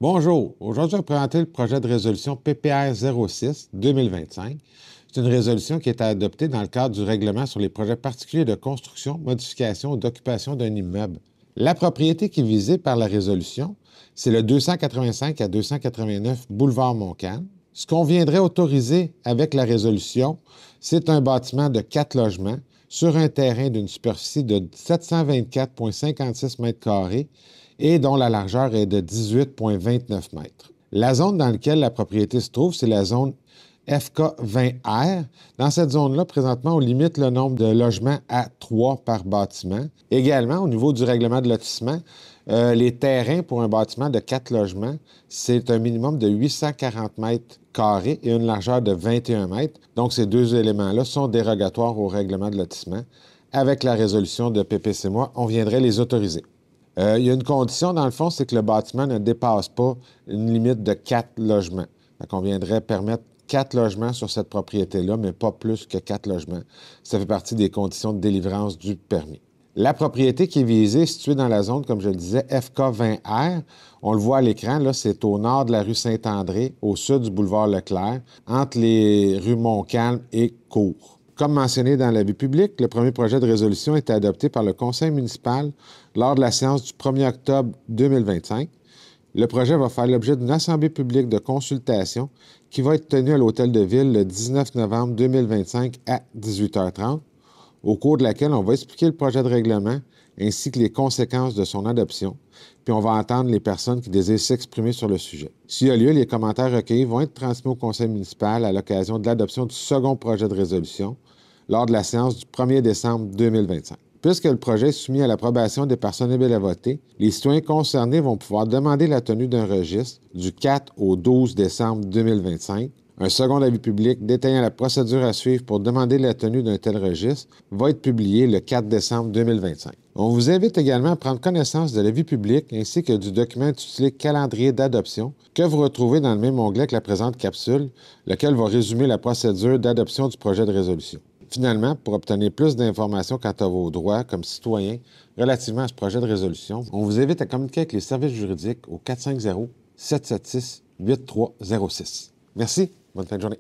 Bonjour, aujourd'hui, je vais présenter le projet de résolution PPR 06-2025. C'est une résolution qui est adoptée dans le cadre du règlement sur les projets particuliers de construction, modification ou d'occupation d'un immeuble. La propriété qui est visée par la résolution, c'est le 285 à 289 boulevard Montcalm. Ce qu'on viendrait autoriser avec la résolution, c'est un bâtiment de 4 logements sur un terrain d'une superficie de 724,56 mètres carrés et dont la largeur est de 18,29 mètres. La zone dans laquelle la propriété se trouve, c'est la zone FK20R. Dans cette zone-là, présentement, on limite le nombre de logements à 3 par bâtiment. Également, au niveau du règlement de lotissement, les terrains pour un bâtiment de 4 logements, c'est un minimum de 840 mètres carrés et une largeur de 21 mètres. Donc, ces deux éléments-là sont dérogatoires au règlement de lotissement. Avec la résolution de PPCMOI, on viendrait les autoriser. Il y a une condition, dans le fond, c'est que le bâtiment ne dépasse pas une limite de 4 logements. Donc, on viendrait permettre 4 logements sur cette propriété-là, mais pas plus que 4 logements. Ça fait partie des conditions de délivrance du permis. La propriété qui est visée, située dans la zone, comme je le disais, FK20R, on le voit à l'écran, là, c'est au nord de la rue Saint-André, au sud du boulevard Leclerc, entre les rues Montcalm et Cour. Comme mentionné dans l'avis public, le premier projet de résolution a été adopté par le conseil municipal lors de la séance du 1er octobre 2025. Le projet va faire l'objet d'une assemblée publique de consultation qui va être tenue à l'Hôtel de Ville le 19 novembre 2025 à 18h30, au cours de laquelle on va expliquer le projet de règlement ainsi que les conséquences de son adoption, puis on va entendre les personnes qui désirent s'exprimer sur le sujet. S'il y a lieu, les commentaires recueillis vont être transmis au conseil municipal à l'occasion de l'adoption du second projet de résolution lors de la séance du 1er décembre 2025. Puisque le projet est soumis à l'approbation des personnes éligibles à voter, les citoyens concernés vont pouvoir demander la tenue d'un registre du 4 au 12 décembre 2025. Un second avis public détaillant la procédure à suivre pour demander la tenue d'un tel registre va être publié le 4 décembre 2025. On vous invite également à prendre connaissance de l'avis public ainsi que du document intitulé Calendrier d'adoption que vous retrouvez dans le même onglet que la présente capsule, lequel va résumer la procédure d'adoption du projet de résolution. Finalement, pour obtenir plus d'informations quant à vos droits comme citoyen relativement à ce projet de résolution, on vous invite à communiquer avec les services juridiques au 450-776-8306. Merci, bonne fin de journée.